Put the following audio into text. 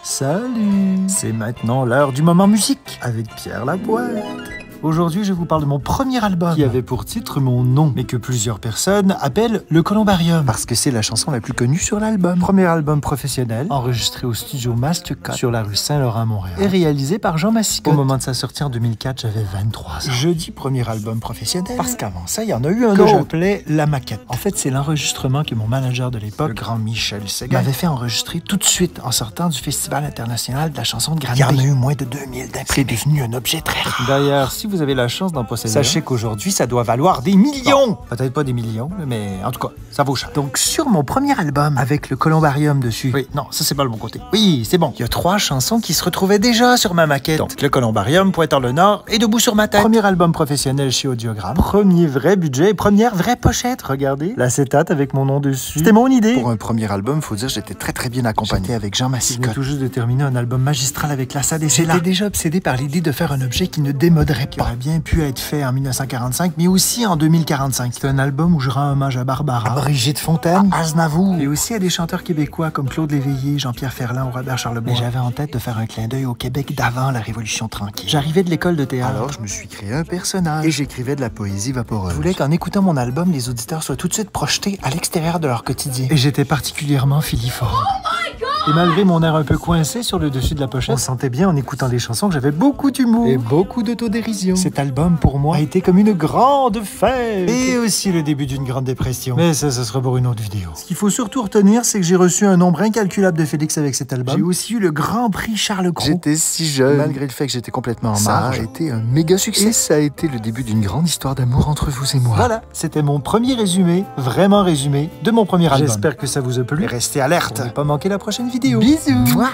Salut! C'est maintenant l'heure du moment musique avec Pierre Lapointe. Aujourd'hui, je vous parle de mon premier album qui avait pour titre mon nom, mais que plusieurs personnes appellent le Columbarium parce que c'est la chanson la plus connue sur l'album. Premier album professionnel, enregistré au studio Mastercard sur la rue Saint-Laurent à Montréal et réalisé par Jean Massicotte. Au moment de sa sortie en 2004, j'avais 23 ans. Je dis premier album professionnel parce qu'avant ça, il y en a eu un autre que j'appelais La Maquette. En fait, c'est l'enregistrement que mon manager de l'époque, le grand Michel Séguin, m'avait fait enregistrer tout de suite en sortant du Festival international de la chanson de Granby. Il y en a eu moins de 2000 d'imprimés. C'est devenu un objet très rare. D'ailleurs, si vous avez la chance d'en posséder, sachez qu'aujourd'hui, ça doit valoir des millions. Bon, peut-être pas des millions, mais en tout cas, ça vaut cher. Donc, sur mon premier album, avec le Columbarium dessus, oui, non, ça c'est pas le bon côté. Oui, c'est bon. Il y a 3 chansons qui se retrouvaient déjà sur ma maquette. Donc, le Columbarium, Pointeur-le-Nord et Debout sur ma tête. Premier album professionnel chez Audiogramme. Premier vrai budget, première vraie pochette, regardez. L'acétate avec mon nom dessus. C'était mon idée. Pour un premier album, faut dire, j'étais très bien accompagné. J'étais avec Jean Massicotte. Je venais tout juste de terminer un album magistral avec la SAD. J'étais déjà obsédé par l'idée de faire un objet qui ne démoderait pas. Qui aurait bien pu être fait en 1945, mais aussi en 2045. C'est un album où je rends hommage à Barbara, à Brigitte Fontaine, à Aznavour, et aussi à des chanteurs québécois comme Claude Léveillé, Jean-Pierre Ferland ou Robert Charlebois. Mais j'avais en tête de faire un clin d'œil au Québec d'avant la Révolution tranquille. J'arrivais de l'école de théâtre. Alors je me suis créé un personnage et j'écrivais de la poésie vaporeuse. Je voulais qu'en écoutant mon album, les auditeurs soient tout de suite projetés à l'extérieur de leur quotidien. Et j'étais particulièrement filiforme. Et malgré mon air un peu coincé sur le dessus de la pochette, on sentait bien en écoutant les chansons que j'avais beaucoup d'humour et beaucoup d'autodérision. Cet album, pour moi, a été comme une grande fête. Et aussi le début d'une grande dépression. Mais ça sera pour une autre vidéo. Ce qu'il faut surtout retenir, c'est que j'ai reçu un nombre incalculable de Félix avec cet album. J'ai aussi eu le Grand Prix Charles Cros. J'étais si jeune. Malgré le fait que j'étais complètement en marge, ça a été un méga succès. Et ça a été le début d'une grande histoire d'amour entre vous et moi. Voilà, c'était mon premier résumé, vraiment résumé, de mon premier album. J'espère que ça vous a plu. Et restez alerte pour ne pas manquer la prochaine vidéo. Bisous. Mouah.